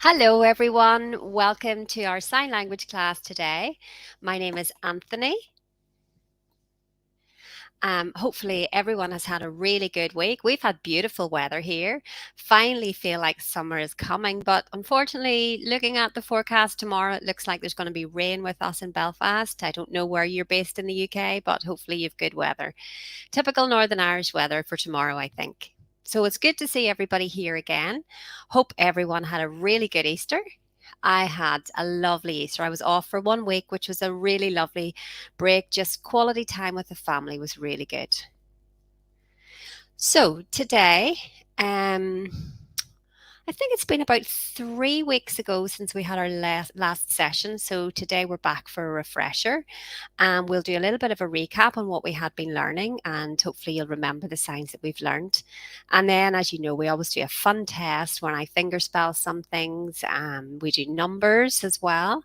Hello, everyone. Welcome to our sign language class today. My name is Anthony. Hopefully, everyone has had a really good week. We've had beautiful weather here. Finally, feel like summer is coming, but unfortunately, looking at the forecast tomorrow, it looks like there's going to be rain with us in Belfast. I don't know where you're based in the UK, but hopefully, you've good weather. Typical Northern Irish weather for tomorrow, I think. So it's good to see everybody here again. Hope everyone had a really good Easter. I had a lovely Easter. I was off for 1 week, which was a really lovely break. Just quality time with the family was really good. So today, I think it's been about 3 weeks ago since we had our last session. So today we're back for a refresher and we'll do a little bit of a recap on what we had been learning and hopefully you'll remember the signs that we've learned. And then, as you know, we always do a fun test when I fingerspell some things. We do numbers as well.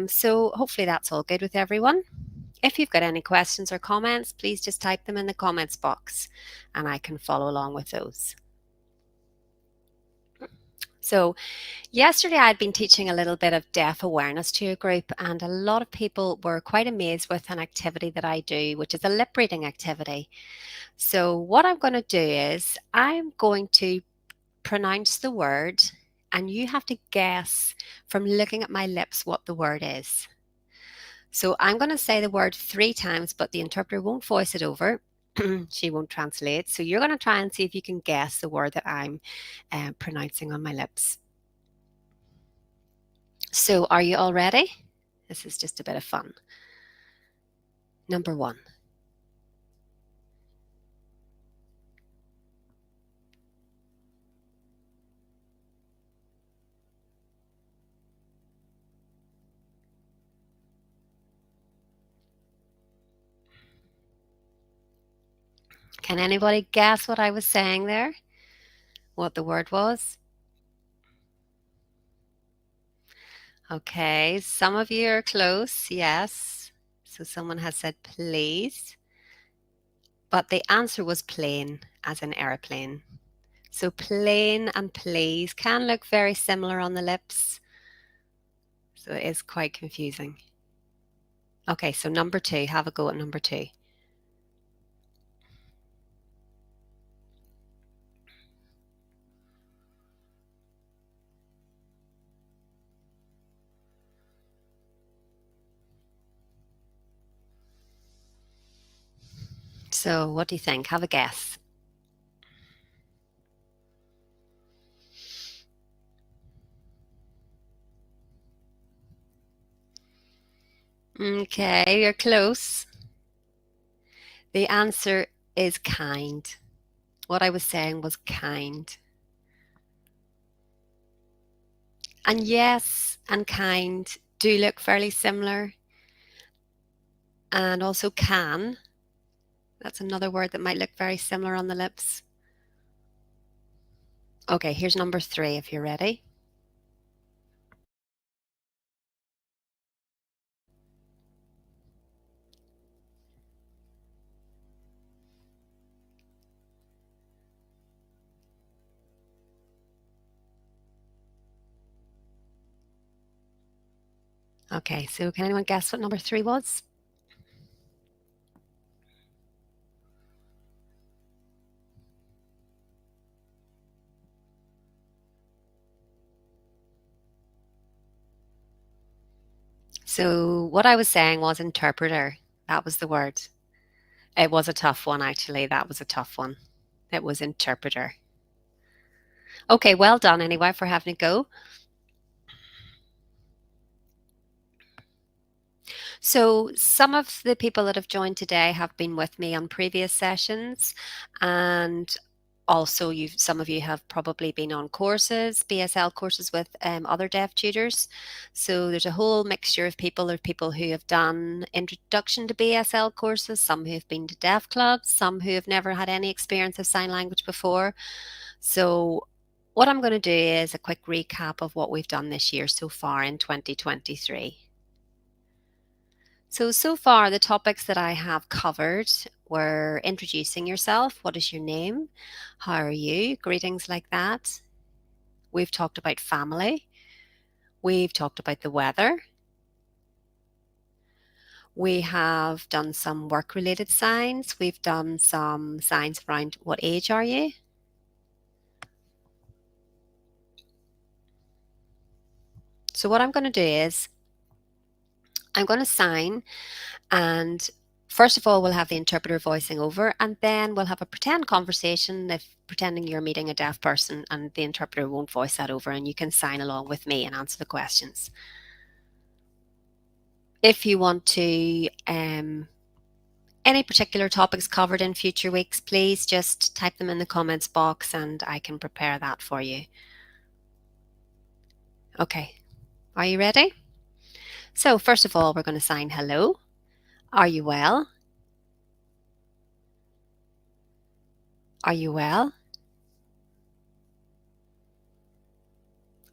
So hopefully that's all good with everyone. If you've got any questions or comments, please just type them in the comments box and I can follow along with those. So yesterday I'd been teaching a little bit of deaf awareness to a group and a lot of people were quite amazed with an activity that I do, which is a lip reading activity. So what I'm going to do is I'm going to pronounce the word and you have to guess from looking at my lips what the word is. So I'm going to say the word 3 times, but the interpreter won't voice it over. She won't translate. So you're going to try and see if you can guess the word that I'm pronouncing on my lips. So are you all ready? This is just a bit of fun. Number 1. Can anybody guess what I was saying there? What the word was? Okay, some of you are close, yes. So someone has said please. But the answer was plane, as in airplane. So plane and please can look very similar on the lips. So it is quite confusing. Okay, so number 2, have a go at number 2. So what do you think? Have a guess. Okay, you're close. The answer is kind. What I was saying was kind. And yes, and kind do look fairly similar. And also can. That's another word that might look very similar on the lips. Okay, here's number 3 if you're ready. Okay, so can anyone guess what number 3 was? So what I was saying was interpreter. That was the word. It was a tough one, actually. That was a tough one. It was interpreter. Okay, well done anyway for having a go. So some of the people that have joined today have been with me on previous sessions and also some of you have probably been on courses, BSL courses with other deaf tutors. So there's a whole mixture of people. There are people who have done introduction to BSL courses, some who have been to deaf clubs, some who have never had any experience of sign language before. So what I'm going to do is a quick recap of what we've done this year so far in 2023. So far, the topics that I have covered were introducing yourself. What is your name? How are you? Greetings like that. We've talked about family. We've talked about the weather. We have done some work-related signs. We've done some signs around what age are you? So what I'm going to do is I'm going to sign, and first of all we'll have the interpreter voicing over, and then we'll have a pretend conversation, if pretending you're meeting a deaf person, and the interpreter won't voice that over, and you can sign along with me and answer the questions. If you want to any particular topics covered in future weeks, please just type them in the comments box and I can prepare that for you. Okay, are you ready? So first of all, we're going to sign hello. Are you well? Are you well?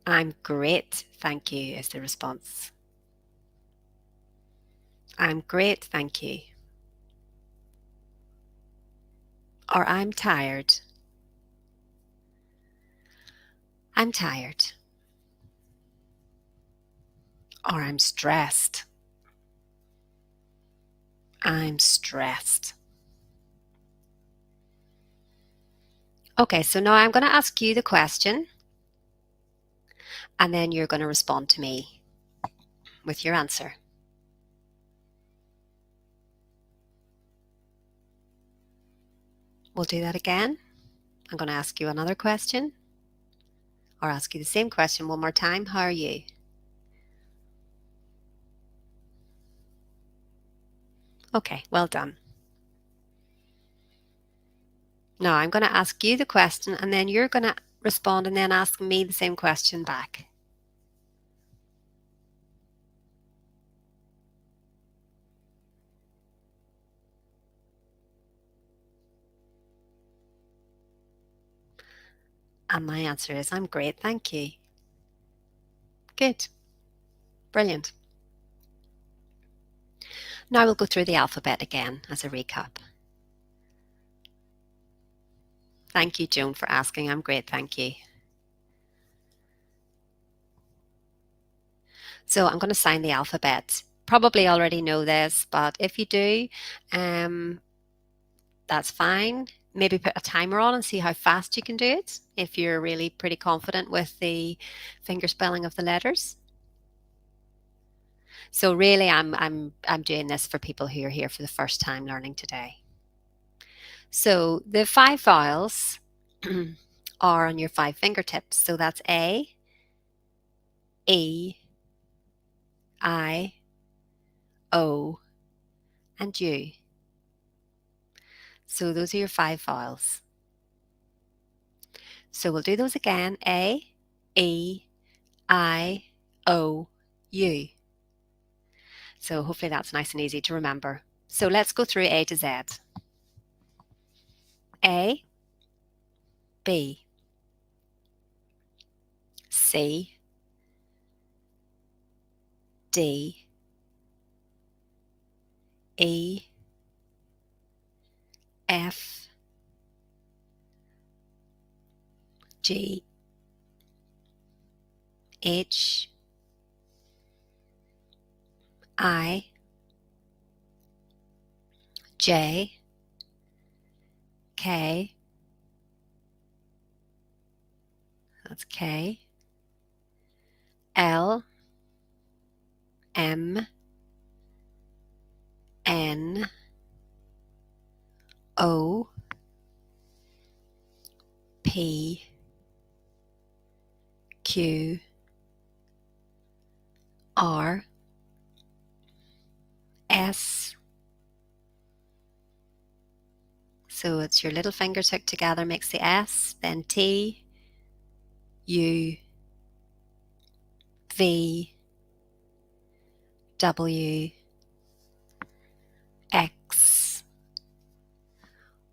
I'm great, thank you, is the response. I'm great, thank you. Or I'm tired. I'm tired. Or I'm stressed. I'm stressed. Okay, so now I'm going to ask you the question, and then you're going to respond to me with your answer. We'll do that again. I'm going to ask you another question, or ask you the same question one more time. How are you? Okay, well done. Now I'm going to ask you the question, and then you're going to respond and then ask me the same question back. And my answer is, I'm great, thank you. Good. Brilliant. Now we'll go through the alphabet again as a recap. Thank you, Joan, for asking. I'm great, thank you. So I'm going to sign the alphabet. Probably already know this, but if you do, that's fine. Maybe put a timer on and see how fast you can do it if you're really pretty confident with the finger spelling of the letters. So really I'm doing this for people who are here for the first time learning today. So the 5 vowels are on your 5 fingertips. So that's A, E, I, O, and U. So those are your 5 vowels. So we'll do those again. A, E, I, O, U. So hopefully that's nice and easy to remember. So let's go through A to Z. A, B, C, D, E, F, G, H, I, J, K, that's K, L, M, N, O, P, Q, R, S. So it's your little fingers hooked together makes the S, then T, U, V, W, X,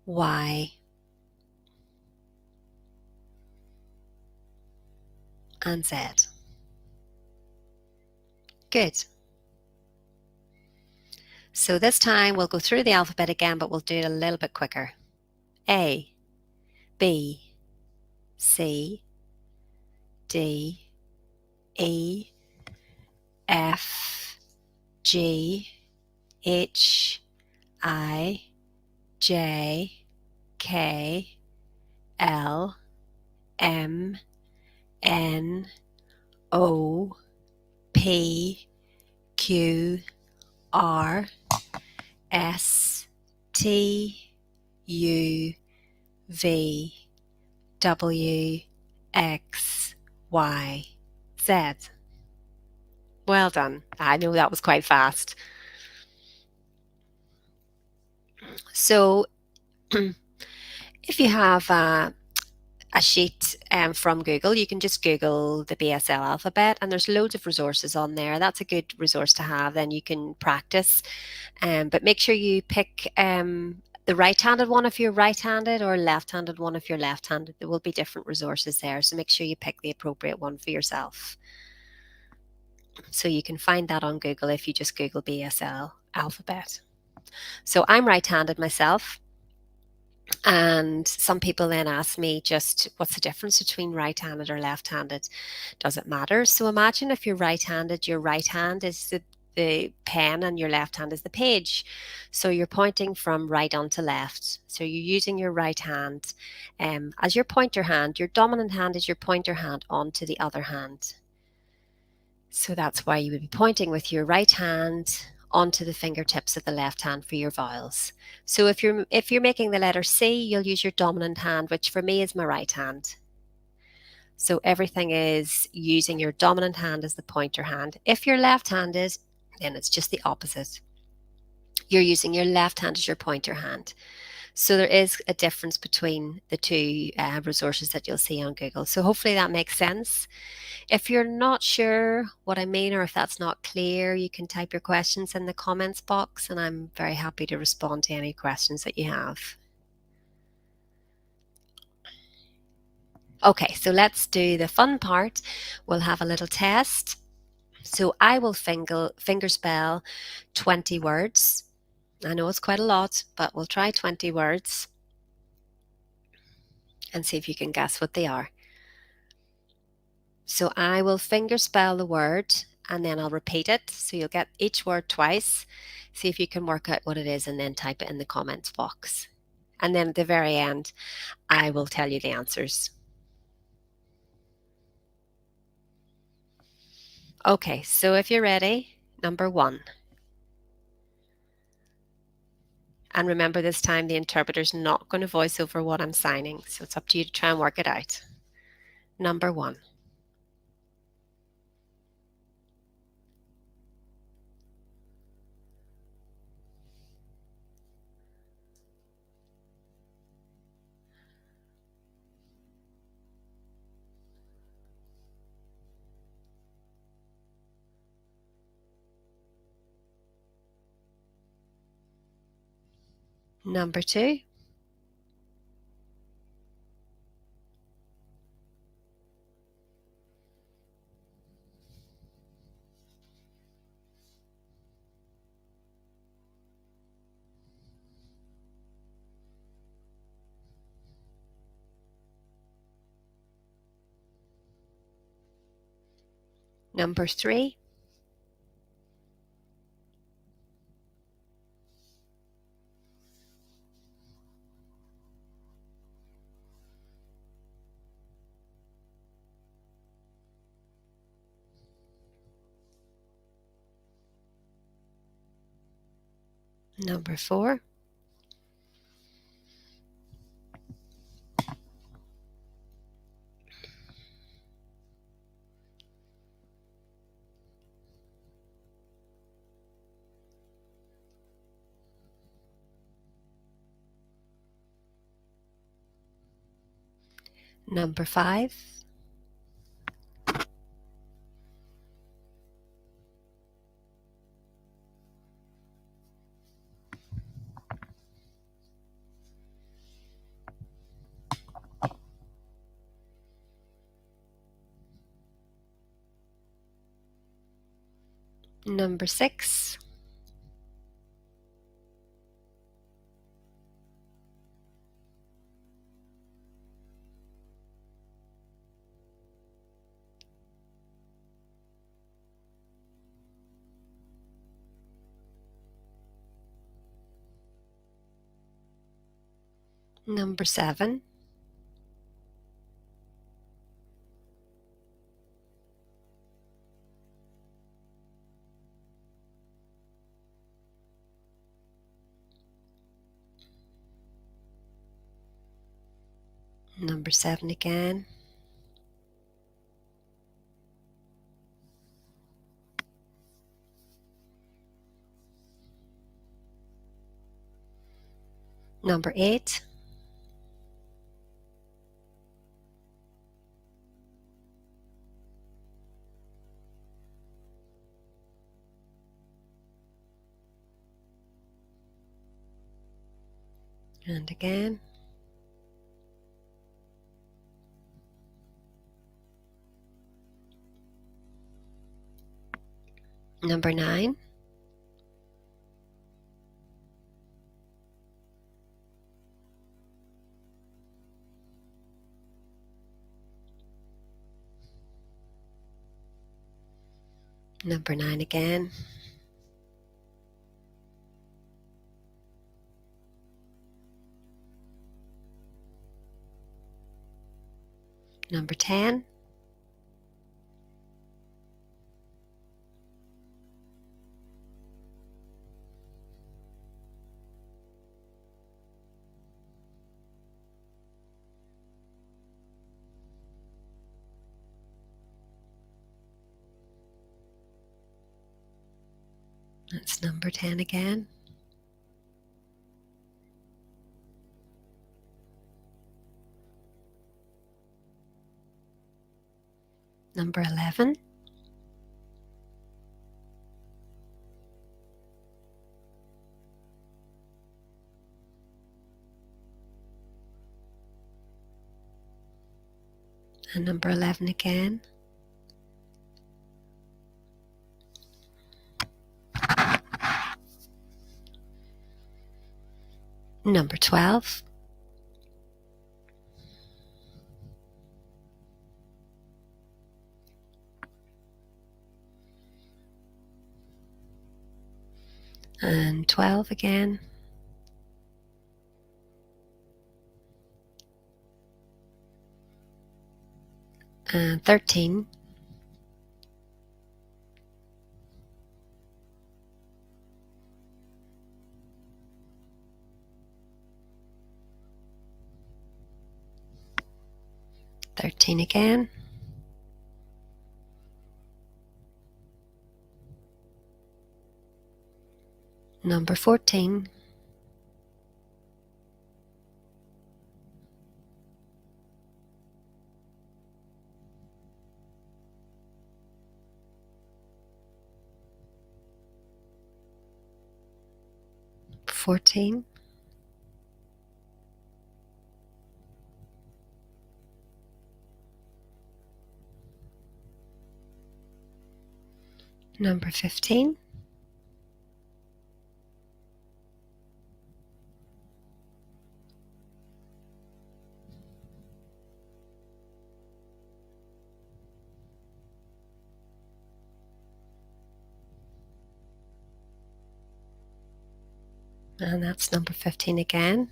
Y, and Z. Good. So this time we'll go through the alphabet again, but we'll do it a little bit quicker. A, B, C, D, E, F G H I J K L M N O P Q R S T U V W X Y Z. Well done. I know that was quite fast. So if you have a sheet from Google, you can just Google the BSL alphabet, and there's loads of resources on there. That's a good resource to have. Then you can practice, but make sure you pick the right-handed one if you're right-handed, or left-handed one if you're left-handed. There will be different resources there, so make sure you pick the appropriate one for yourself. So you can find that on Google if you just Google BSL alphabet. So I'm right-handed myself. And some people then ask me, just what's the difference between right-handed or left-handed? Does it matter? So imagine if you're right-handed, your right hand is the pen and your left hand is the page. So you're pointing from right onto left. So you're using your right hand as your pointer hand. Your dominant hand is your pointer hand onto the other hand. So that's why you would be pointing with your right hand onto the fingertips of the left hand for your vowels. So if you're making the letter C, you'll use your dominant hand, which for me is my right hand. So everything is using your dominant hand as the pointer hand. If you're left-handed, then it's just the opposite. You're using your left hand as your pointer hand. So there is a difference between the two resources that you'll see on Google. So hopefully that makes sense. If you're not sure what I mean, or if that's not clear, you can type your questions in the comments box, and I'm very happy to respond to any questions that you have. Okay, so let's do the fun part. We'll have a little test. So I will finger spell 20 words. I know it's quite a lot, but we'll try 20 words and see if you can guess what they are. So I will finger spell the word and then I'll repeat it. So you'll get each word twice. See if you can work out what it is and then type it in the comments box. And then at the very end, I will tell you the answers. Okay, so if you're ready, number 1. And remember, this time the interpreter's not going to voice over what I'm signing, so it's up to you to try and work it out. Number 1. Number 2. Number 3. Number 4. Number 5. Number 6. Number 7. Number 7 again. Number 8. And again. Number 9. Number 9 again. Number 10. That's number 10 again. Number 11. And number 11 again. Number 12. And 12 again. And 13. Again. Number 14. Number 15. And that's number 15 again.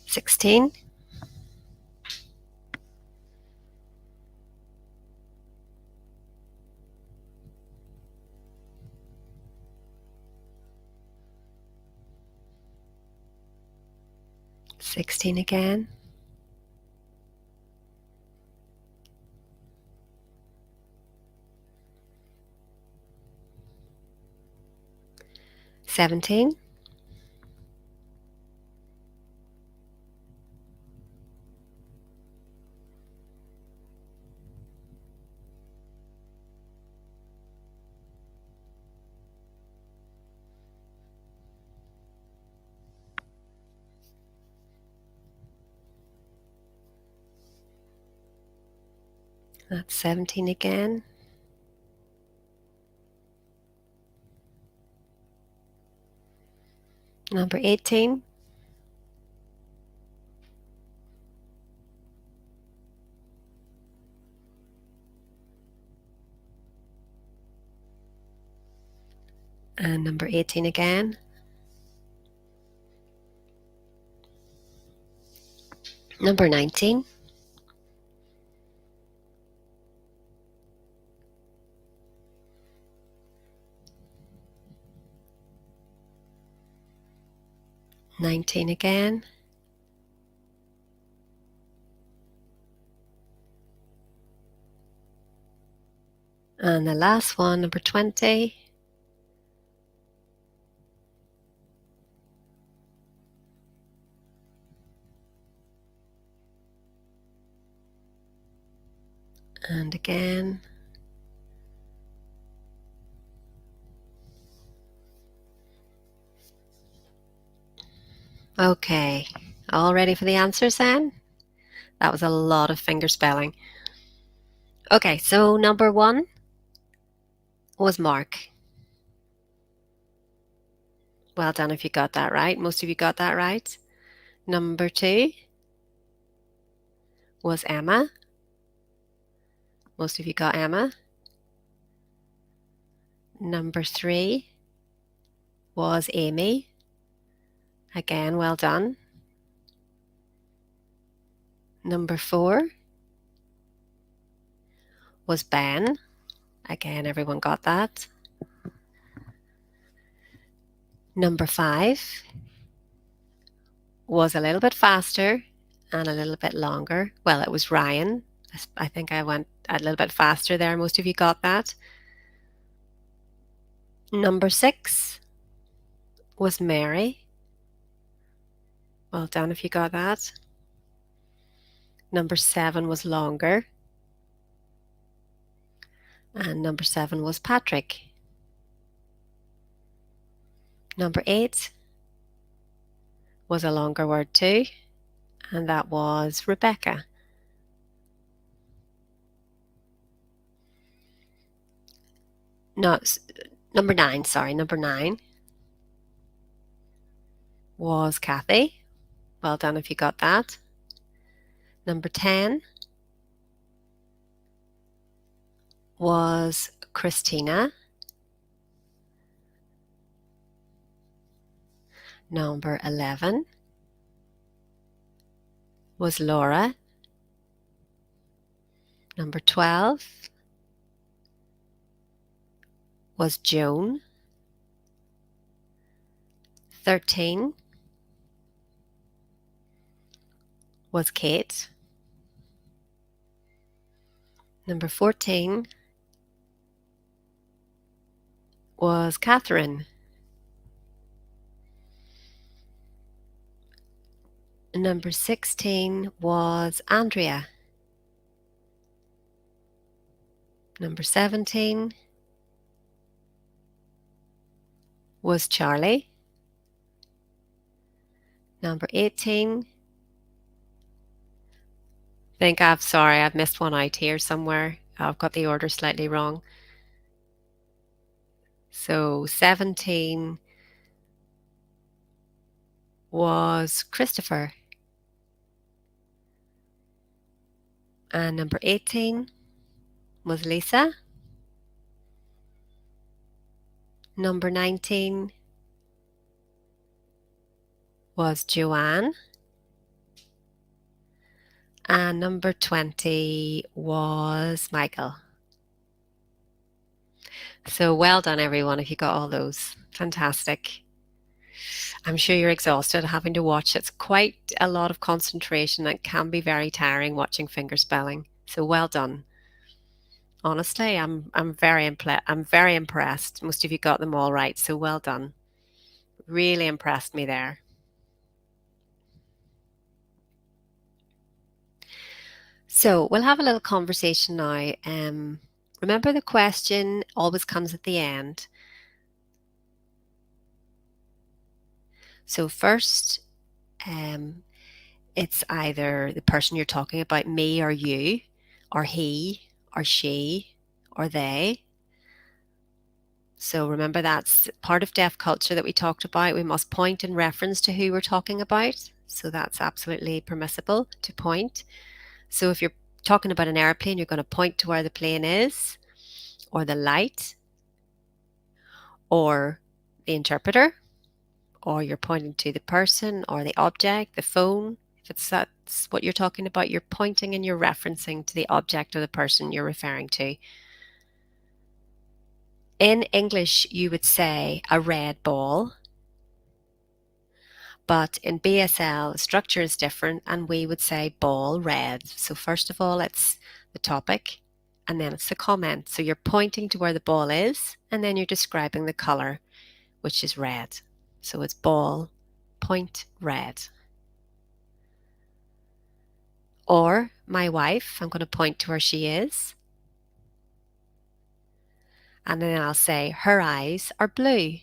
16. 16 again. 17. 17 again. Number 18. And number 18 again. Number 19. Nineteen again. And the last one, number 20. And again. Okay, all ready for the answers then? That was a lot of finger spelling. Okay, so number 1 was Mark. Well done if you got that right. Most of you got that right. Number 2 was Emma. Most of you got Emma. Number 3 was Amy. Again, well done. Number 4 was Ben. Again, everyone got that. Number 5 was a little bit faster and a little bit longer. Well, it was Ryan. I think I went a little bit faster there. Most of you got that. Number 6 was Mary. Well done if you got that. Number 7 was longer. And number 7 was Patrick. Number 8 was a longer word too, and that was Rebecca. No, number 9, sorry, number 9 was Kathy. Well done if you got that. Number 10 was Christina. Number 11 was Laura. Number 12 was Joan. 13 was Kate. Number 14 was Catherine. Number 16 was Andrea. Number 17 was Charlie. Number 18. I've missed one out here somewhere. I've got the order slightly wrong. So 17 was Christopher. And number 18 was Lisa. Number 19 was Joanne. And number 20 was Michael. So well done, everyone, if you got all those. Fantastic. I'm sure you're exhausted having to watch. It's quite a lot of concentration and can be very tiring watching finger spelling. So well done. Honestly, I'm very impressed. Most of you got them all right, so well done. Really impressed me there. So we'll have a little conversation now. Remember, the question always comes at the end. So first, it's either the person you're talking about, me or you, or he or she or they. So remember, that's part of deaf culture that we talked about. We must point in reference to who we're talking about. So that's absolutely permissible to point. So if you're talking about an airplane, you're going to point to where the plane is, or the light, or the interpreter, or you're pointing to the person or the object, the phone. If that's what you're talking about, you're pointing and you're referencing to the object or the person you're referring to. In English, you would say a red ball, but in BSL, the structure is different and we would say ball red. So first of all, it's the topic and then it's the comment. So you're pointing to where the ball is and then you're describing the color, which is red. So it's ball, point, red. Or my wife, I'm going to point to where she is. And then I'll say her eyes are blue.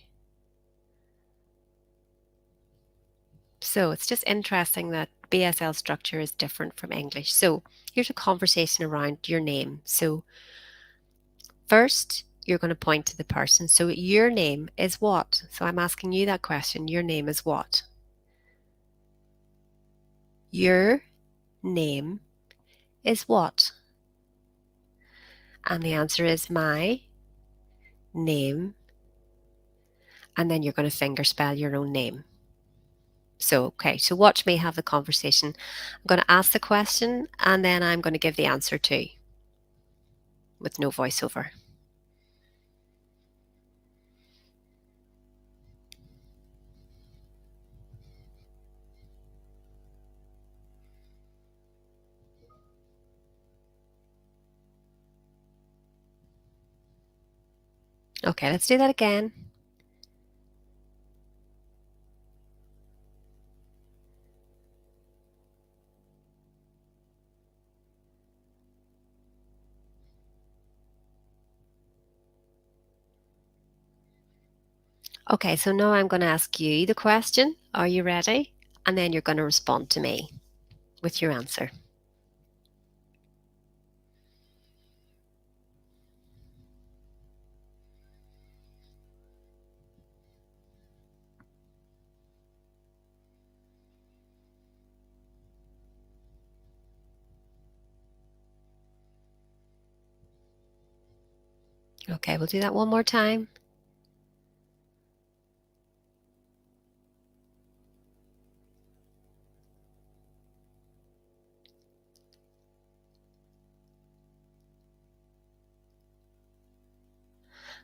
So it's just interesting that BSL structure is different from English. So here's a conversation around your name. So first, you're going to point to the person. So your name is what? So I'm asking you that question. Your name is what? Your name is what? And the answer is my name. And then you're going to finger spell your own name. So, okay, so watch me have the conversation. I'm going to ask the question and then I'm going to give the answer too, with no voiceover. Okay, let's do that again. Okay, so now I'm going to ask you the question. Are you ready? And then you're going to respond to me with your answer. Okay, we'll do that one more time.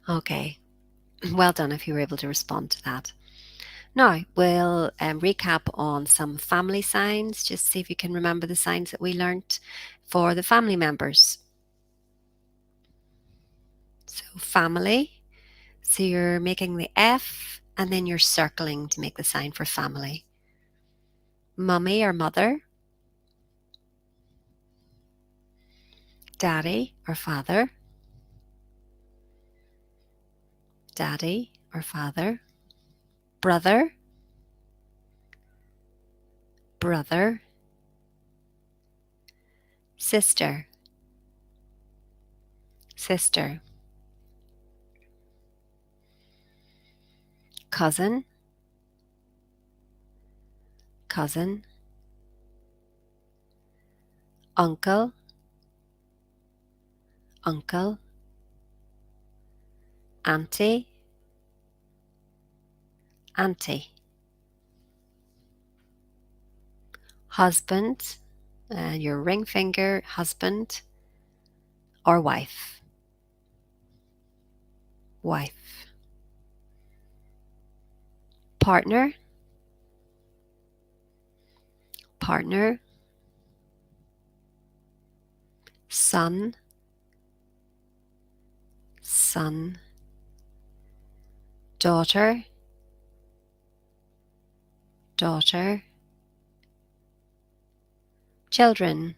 Okay, well done if you were able to respond to that. Now, we'll recap on some family signs, just see if you can remember the signs that we learnt for the family members. So family, so you're making the F and then you're circling to make the sign for family. Mummy or mother, daddy or father, daddy or father, brother, brother, sister, sister, cousin, cousin, uncle, uncle, auntie, auntie, husband, and your ring finger, husband, or wife, wife, partner, partner, son, son, daughter, daughter, children.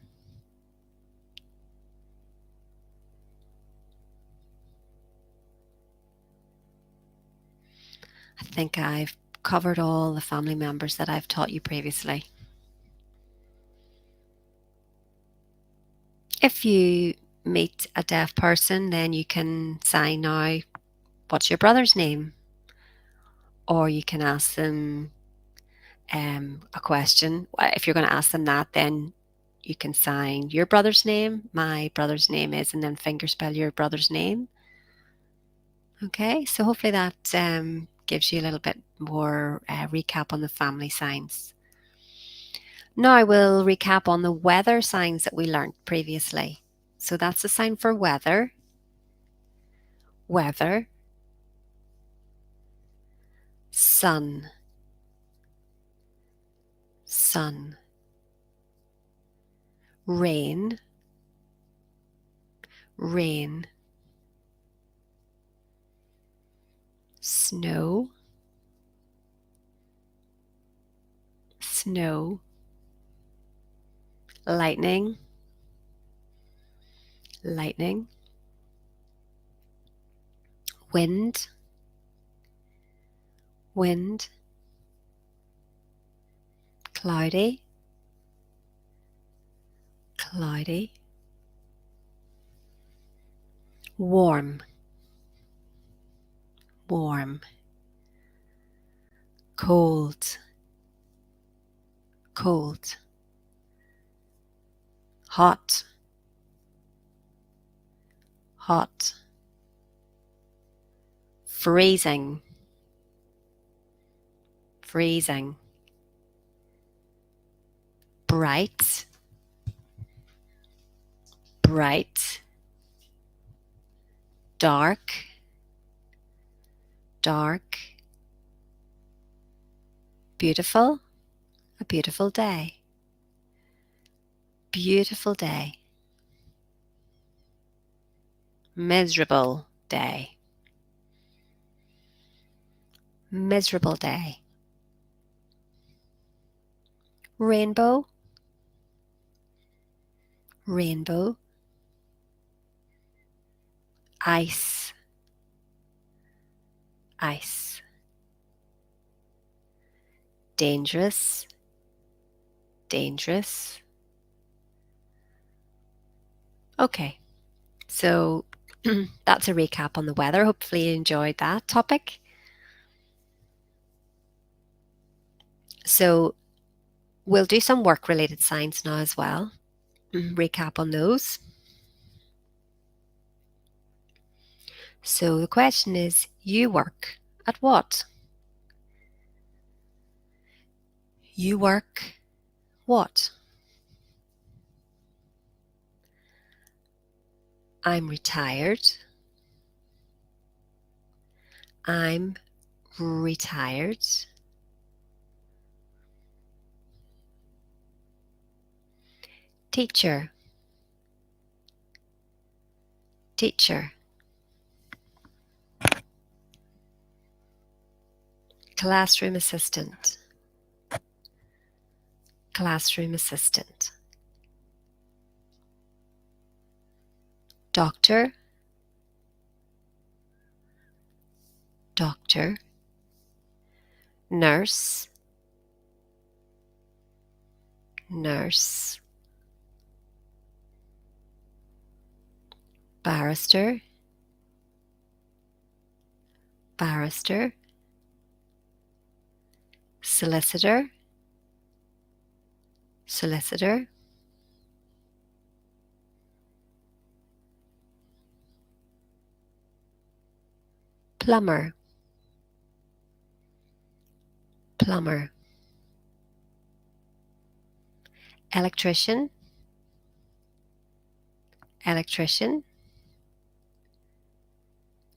I think I've covered all the family members that I've taught you previously. If you meet a deaf person, then you can say now, what's your brother's name? Or you can ask them a question. If you're going to ask them that, then you can sign your brother's name, my brother's name is, and then finger spell your brother's name. Okay, so hopefully that gives you a little bit more recap on the family signs. Now I will recap on the weather signs that we learned previously. So that's the sign for weather, weather, sun, sun, rain, rain, snow, snow, lightning, lightning, wind, wind, cloudy, cloudy, warm, warm, cold, cold, hot, hot, freezing, freezing, bright, bright, dark, dark, beautiful, a beautiful day, beautiful day, miserable day, miserable day, rainbow, rainbow, ice, ice, dangerous, dangerous. Okay, so that's a recap on the weather. Hopefully you enjoyed that topic. So we'll do some work-related signs now as well. Recap on those. So the question is, you work at what? You work what? I'm retired. I'm retired. Teacher. Teacher. Classroom assistant. Classroom assistant. Doctor. Doctor. Nurse. Nurse. Barrister. Barrister. Solicitor. Solicitor. Plumber. Plumber. Electrician. Electrician.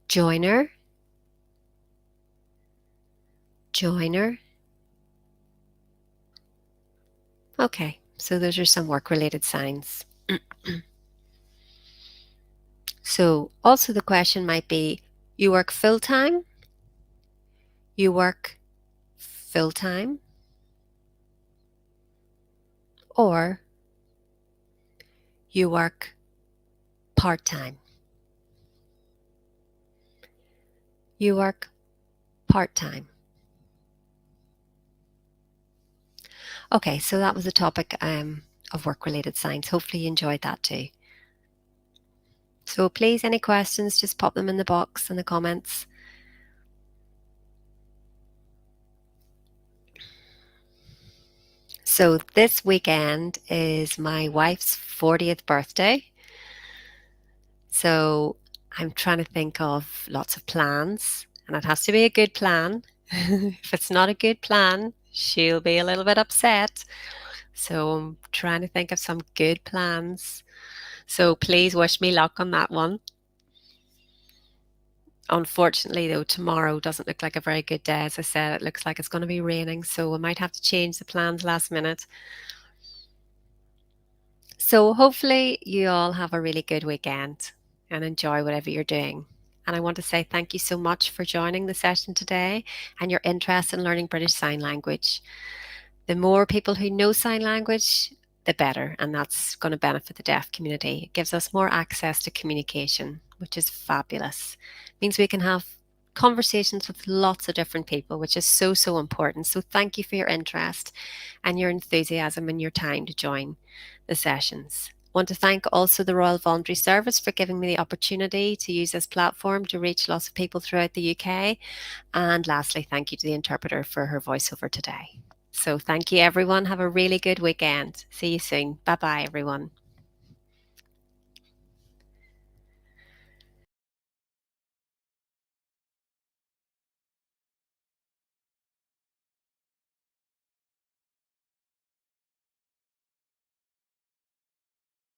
Joiner. Joiner. Okay, so those are some work-related signs. So also the question might be, you work full-time? You work full-time? Or you work part-time? You work part-time. Okay, so that was the topic of work-related signs. Hopefully you enjoyed that too. So please, any questions, just pop them in the box in the comments. So this weekend is my wife's 40th birthday. So I'm trying to think of lots of plans. And it has to be a good plan. If it's not a good plan, she'll be a little bit upset. So I'm trying to think of some good plans. So please wish me luck on that one. Unfortunately, though, tomorrow doesn't look like a very good day. As I said, it looks like it's going to be raining, so I might have to change the plans last minute. So hopefully you all have a really good weekend and enjoy whatever you're doing. And I want to say thank you so much for joining the session today and your interest in learning British Sign Language. The more people who know sign language, the better, and that's going to benefit the deaf community. It gives us more access to communication, which is fabulous. It means we can have conversations with lots of different people, which is so, so important. So thank you for your interest and your enthusiasm and your time to join the sessions. I want to thank also the Royal Voluntary Service for giving me the opportunity to use this platform to reach lots of people throughout the UK. And lastly, thank you to the interpreter for her voiceover today. So thank you, everyone. Have a really good weekend. See you soon. Bye bye, everyone.